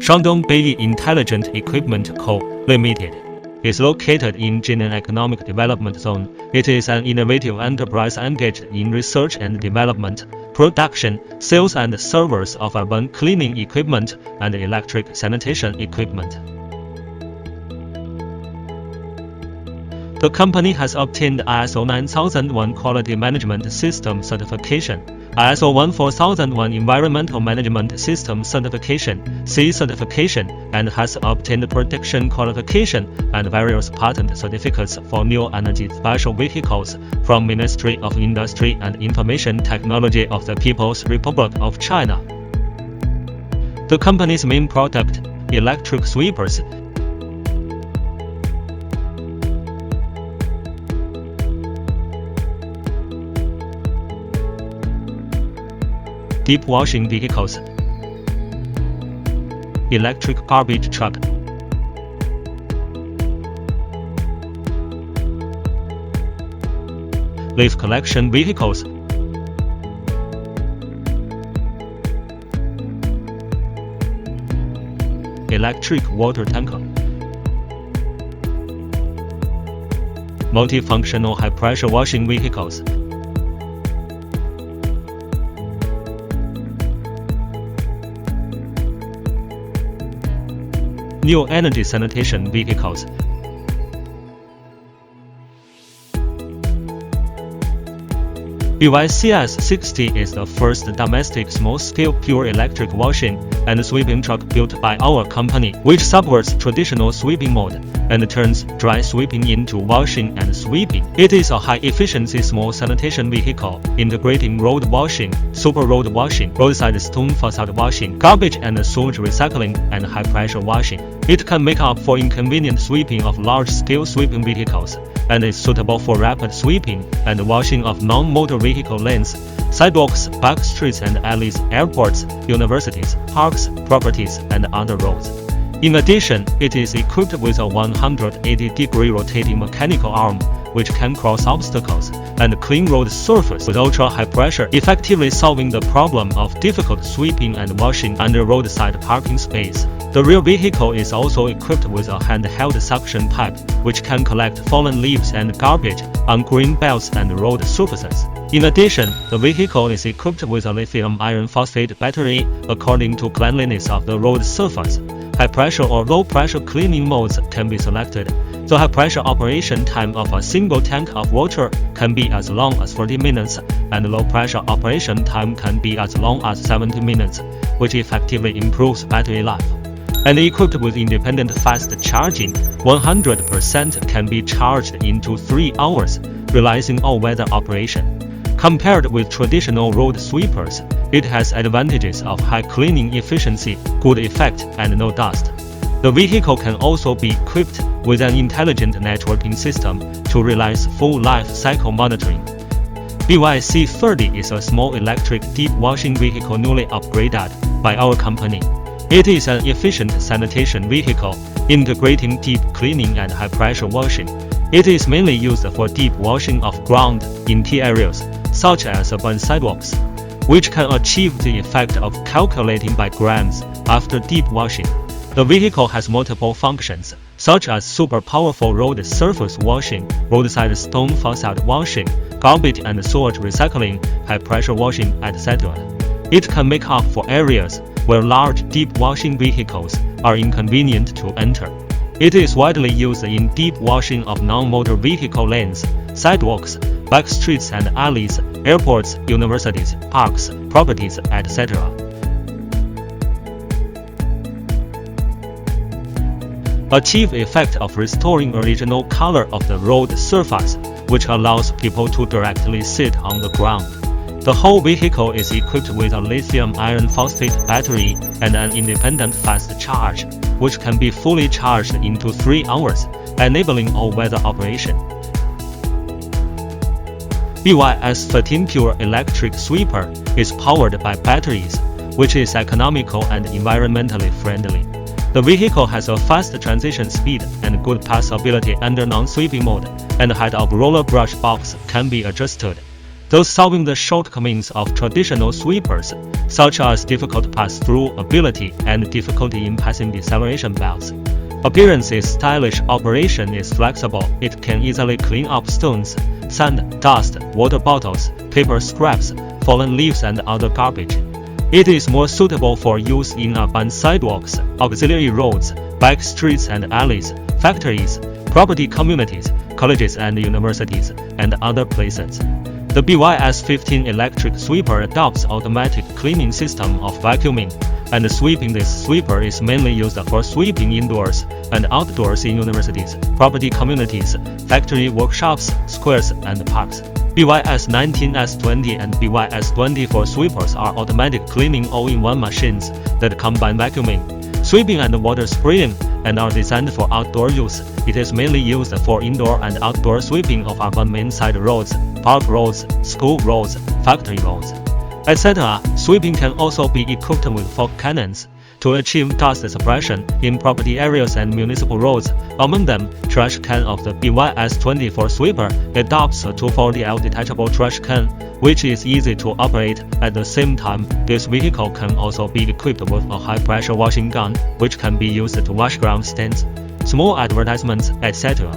Shandong Baiyi Intelligent Equipment Co., Limited is located in Jinan Economic Development Zone. It is an innovative enterprise engaged in research and development, production, sales and service of urban cleaning equipment and electric sanitation equipment. The company has obtained ISO 9001 Quality Management System certification, ISO 14001 Environmental Management System certification, C certification, and has obtained protection qualification and various patent certificates for new energy special vehicles from Ministry of Industry and Information Technology of the People's Republic of China. The company's main product, electric sweepers, deep washing vehicles, electric garbage truck, leaf collection vehicles, electric water tanker, multifunctional high-pressure washing vehicles, new energy sanitation vehicles, BYCS-60 is the first domestic small-scale pure electric washing and sweeping truck built by our company, which subverts traditional sweeping mode and turns dry sweeping into washing and sweeping. It is a high-efficiency small sanitation vehicle, integrating road washing, super road washing, roadside stone facade washing, garbage and sewage recycling, and high-pressure washing. It can make up for inconvenient sweeping of large-scale sweeping vehicles, and is suitable for rapid sweeping and washing of non-motor vehicle lanes, sidewalks, back streets and alleys, airports, universities, parks, properties, and other roads. In addition, it is equipped with a 180-degree rotating mechanical arm, which can cross obstacles and clean road surface with ultra-high pressure, effectively solving the problem of difficult sweeping and washing under roadside parking space. The rear vehicle is also equipped with a handheld suction pipe, which can collect fallen leaves and garbage on green belts and road surfaces. In addition, the vehicle is equipped with a lithium iron phosphate battery according to cleanliness of the road surface. High-pressure or low-pressure cleaning modes can be selected. The high-pressure operation time of a single tank of water can be as long as 40 minutes, and low-pressure operation time can be as long as 70 minutes, which effectively improves battery life. And equipped with independent fast charging, 100% can be charged into 3 hours, realizing all-weather operation. Compared with traditional road sweepers, it has advantages of high cleaning efficiency, good effect, and no dust. The vehicle can also be equipped with an intelligent networking system to realize full life cycle monitoring. BYC-30 is a small electric deep washing vehicle newly upgraded by our company. It is an efficient sanitation vehicle, integrating deep cleaning and high-pressure washing. It is mainly used for deep washing of ground in key areas, such as urban sidewalks, which can achieve the effect of calculating by grams after deep washing. The vehicle has multiple functions, such as super powerful road surface washing, roadside stone facade washing, garbage and sewage recycling, high-pressure washing, etc. It can make up for areas where large deep washing vehicles are inconvenient to enter. It is widely used in deep washing of non-motor vehicle lanes, sidewalks, back streets and alleys, airports, universities, parks, properties, etc. Achieve effect of restoring original color of the road surface, which allows people to directly sit on the ground. The whole vehicle is equipped with a lithium iron phosphate battery and an independent fast charge, which can be fully charged into 3 hours, enabling all-weather operation. BYS-13 Pure Electric Sweeper is powered by batteries, which is economical and environmentally friendly. The vehicle has a fast transition speed and good passability under non-sweeping mode, and height of roller brush box can be adjusted. thus solving the shortcomings of traditional sweepers, such as difficult pass-through ability and difficulty in passing deceleration belts. Appearance is stylish, operation is flexible, it can easily clean up stones, sand, dust, water bottles, paper scraps, fallen leaves and other garbage. It is more suitable for use in urban sidewalks, auxiliary roads, back streets and alleys, factories, property communities, colleges and universities, and other places. The BYS-15 electric sweeper adopts automatic cleaning system of vacuuming and sweeping. This sweeper is mainly used for sweeping indoors and outdoors in universities, property communities, factory workshops, squares, and parks. BYS-19S20 and BYS-24 sweepers are automatic cleaning all-in-one machines that combine vacuuming, sweeping and water spraying, and are designed for outdoor use. It is mainly used for indoor and outdoor sweeping of urban main side roads, park roads, school roads, factory roads, etc. Sweeping can also be equipped with fog cannons to achieve dust suppression in property areas and municipal roads. Among them, trash can of the BYS-24 sweeper adopts a 240L detachable trash can, which is easy to operate. At the same time, this vehicle can also be equipped with a high-pressure washing gun, which can be used to wash ground stains, small advertisements, etc.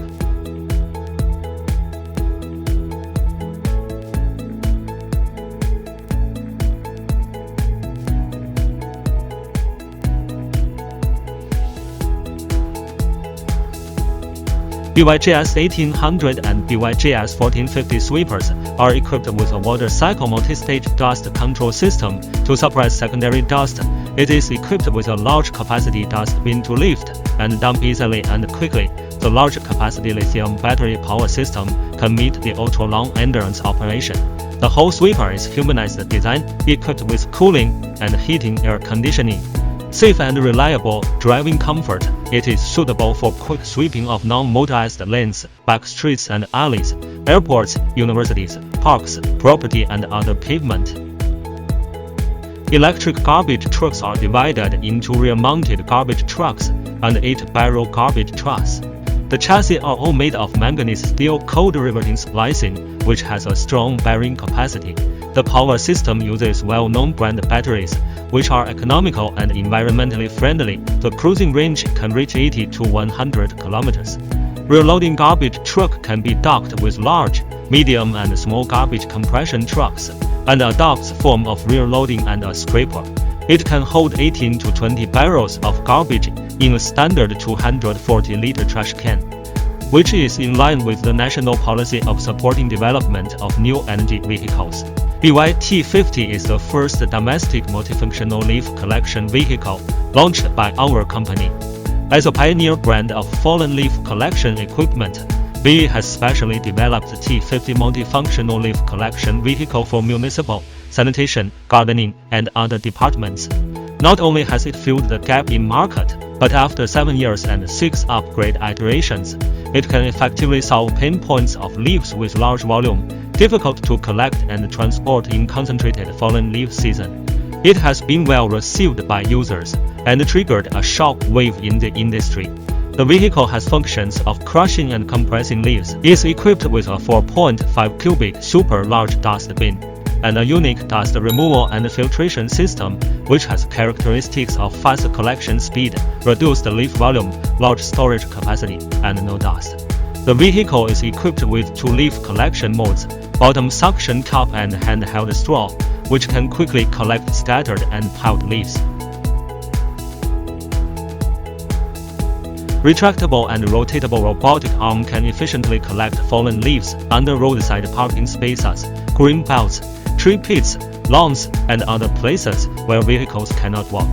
BYJS 1800 and BYJS 1450 sweepers are equipped with a water cycle multi-stage dust control system to suppress secondary dust. It is equipped with a large capacity dust bin to lift and dump easily and quickly. The large capacity lithium battery power system can meet the ultra-long endurance operation. The whole sweeper is humanized design, equipped with cooling and heating air conditioning. Safe and reliable driving comfort, it is suitable for quick sweeping of non-motorized lanes, back streets and alleys, airports, universities, parks, property and other pavement. Electric garbage trucks are divided into rear-mounted garbage trucks and 8-barrel garbage trucks. The chassis are all made of manganese steel cold riveting splicing, which has a strong bearing capacity. The power system uses well-known brand batteries, which are economical and environmentally friendly. The cruising range can reach 80 to 100 kilometers. Rear-loading garbage truck can be docked with large, medium and small garbage compression trucks, and adopts form of rear loading and a scraper. It can hold 18 to 20 barrels of garbage in a standard 240-liter trash can, which is in line with the national policy of supporting development of new energy vehicles. BYT-50 is the first domestic multifunctional leaf collection vehicle launched by our company. As a pioneer brand of fallen leaf collection equipment, Baiyi has specially developed the T50 multifunctional leaf collection vehicle for municipal, sanitation, gardening, and other departments. Not only has it filled the gap in market, but after 7 years and 6 upgrade iterations, it can effectively solve pain points of leaves with large volume, difficult to collect and transport in concentrated fallen leaf season. It has been well received by users and triggered a shock wave in the industry. The vehicle has functions of crushing and compressing leaves, is equipped with a 4.5 cubic super large dust bin, and a unique dust removal and filtration system, which has characteristics of fast collection speed, reduced leaf volume, large storage capacity, and no dust. The vehicle is equipped with 2 leaf collection modes, bottom suction cup and handheld straw, which can quickly collect scattered and piled leaves. Retractable and rotatable robotic arm can efficiently collect fallen leaves under roadside parking spaces, green belts, tree pits, lawns, and other places where vehicles cannot walk.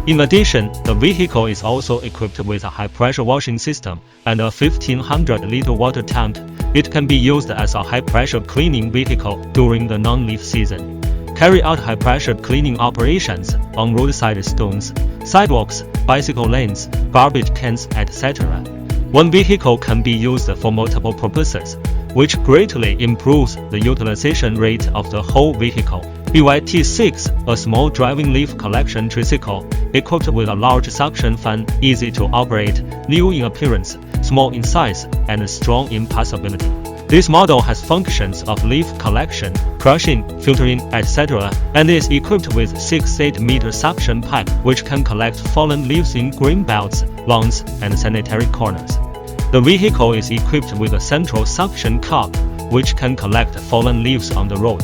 In addition, the vehicle is also equipped with a high-pressure washing system and a 1500-liter water tank. It can be used as a high-pressure cleaning vehicle during the non-leaf season. Carry out high-pressure cleaning operations on roadside stones, sidewalks, bicycle lanes, garbage cans, etc. One vehicle can be used for multiple purposes, which greatly improves the utilization rate of the whole vehicle. BYT-6, a small driving leaf collection tricycle, equipped with a large suction fan, easy to operate, new in appearance, small in size, and strong in passability. This model has functions of leaf collection, crushing, filtering, etc., and is equipped with 6-8-meter suction pipe which can collect fallen leaves in green belts, lawns, and sanitary corners. The vehicle is equipped with a central suction cup which can collect fallen leaves on the road.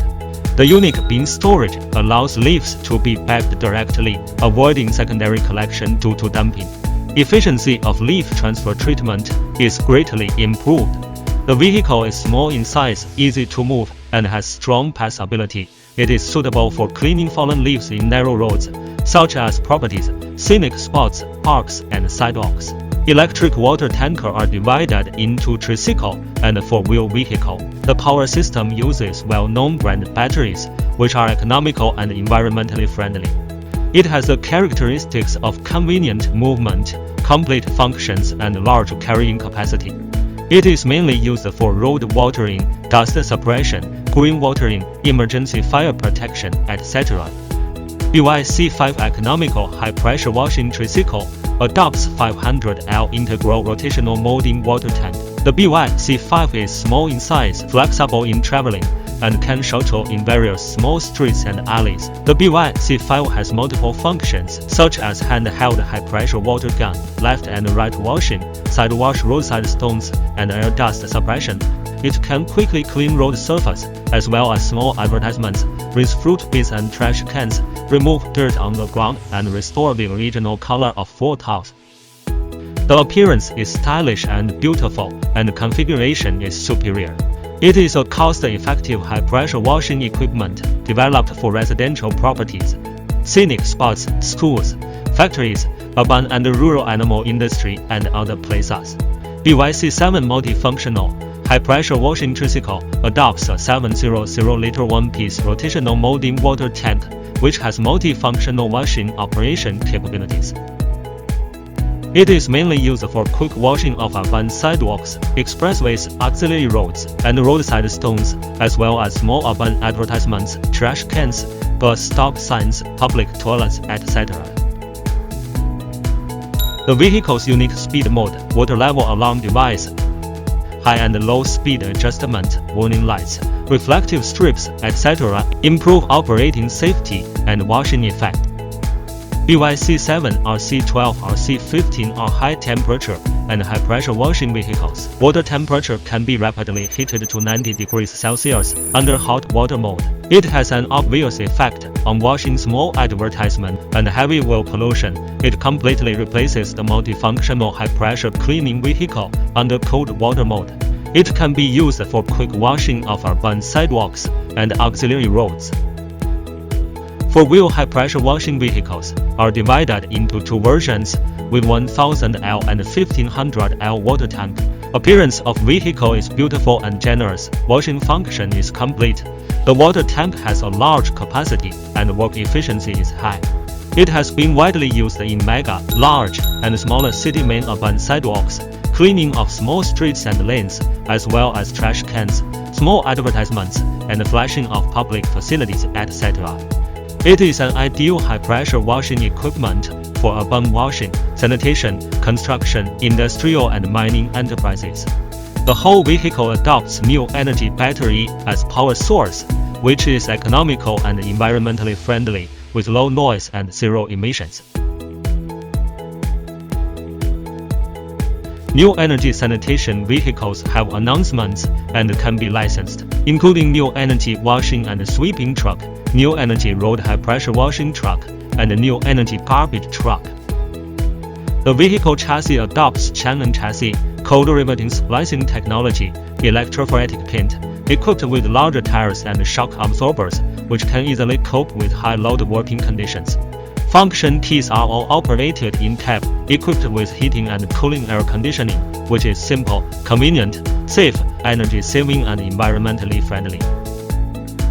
The unique bin storage allows leaves to be bagged directly, avoiding secondary collection due to dumping. Efficiency of leaf transfer treatment is greatly improved. The vehicle is small in size, easy to move, and has strong passability. It is suitable for cleaning fallen leaves in narrow roads, such as properties, scenic spots, parks, and sidewalks. Electric water tanker are divided into tricycle and four-wheel vehicle. The power system uses well-known brand batteries, which are economical and environmentally friendly. It has the characteristics of convenient movement, complete functions, and large carrying capacity. It is mainly used for road watering, dust suppression, green watering, emergency fire protection, etc. BYC5 economical high-pressure washing tricycle adopts 500L integral rotational molding water tank. The BYC5 is small in size, flexible in traveling, and can shuttle in various small streets and alleys. The BYC5 has multiple functions, such as handheld high-pressure water gun, left and right washing, side wash roadside stones, and air dust suppression. It can quickly clean road surface, as well as small advertisements, rinse fruit bins and trash cans, remove dirt on the ground, and restore the original color of floor tiles. The appearance is stylish and beautiful, and the configuration is superior. It is a cost-effective high-pressure washing equipment developed for residential properties, scenic spots, schools, factories, urban and rural animal industry, and other places. BYC7 multifunctional high-pressure washing tricycle adopts a 700-liter one-piece rotational molding water tank, which has multifunctional washing operation capabilities. It is mainly used for quick washing of urban sidewalks, expressways, auxiliary roads, and roadside stones, as well as small urban advertisements, trash cans, bus stop signs, public toilets, etc. The vehicle's unique speed mode, water level alarm device, high and low speed adjustment, warning lights, reflective strips, etc. improve operating safety and washing effect. BYC7, RC12, RC15 are high-temperature and high-pressure washing vehicles. Water temperature can be rapidly heated to 90 degrees Celsius under hot water mode. It has an obvious effect on washing small advertisement and heavy wheel pollution. It completely replaces the multifunctional high-pressure cleaning vehicle under cold water mode. It can be used for quick washing of urban sidewalks and auxiliary roads. Four-wheel high-pressure washing vehicles are divided into two versions with 1000L and 1500L water tank. Appearance of vehicle is beautiful and generous. Washing function is complete. The water tank has a large capacity and work efficiency is high. It has been widely used in mega, large, and smaller city main urban sidewalks, cleaning of small streets and lanes, as well as trash cans, small advertisements, and flashing of public facilities, etc. It is an ideal high-pressure washing equipment for urban washing, sanitation, construction, industrial and mining enterprises. The whole vehicle adopts new energy battery as power source, which is economical and environmentally friendly, with low noise and zero emissions. New energy sanitation vehicles have announcements and can be licensed, including new energy washing and sweeping truck, new energy road high-pressure washing truck, and new energy garbage truck. The vehicle chassis adopts Shandong chassis, cold riveting splicing technology, electrophoretic paint, equipped with larger tires and shock absorbers, which can easily cope with high-load working conditions. Function keys are all operated in cab, equipped with heating and cooling air conditioning, which is simple, convenient, safe, energy-saving and environmentally friendly.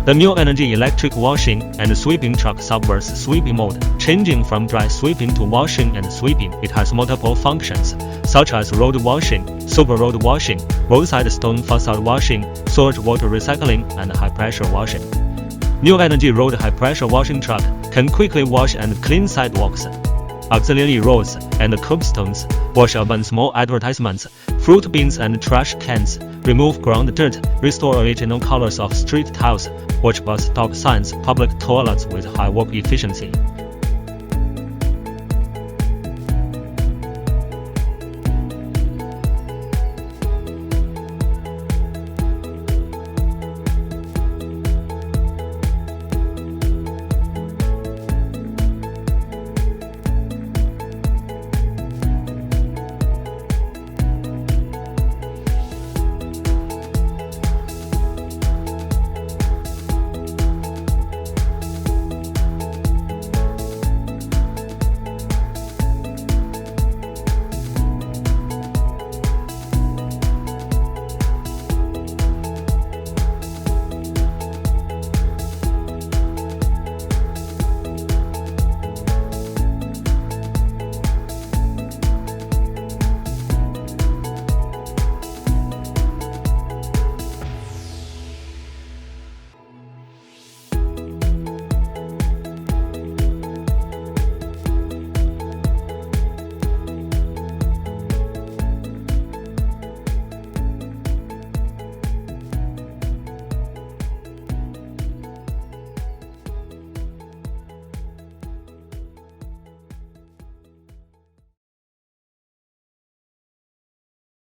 The new energy electric washing and sweeping truck subverts sweeping mode, changing from dry sweeping to washing and sweeping. It has multiple functions, such as road washing, super road washing, roadside stone facade washing, sewage water recycling, and high-pressure washing. New energy road high-pressure washing truck can quickly wash and clean sidewalks, auxiliary roads, and curbstones, wash urban small advertisements, fruit bins and trash cans, remove ground dirt, restore original colors of street tiles, watch bus stop signs, public toilets with high work efficiency.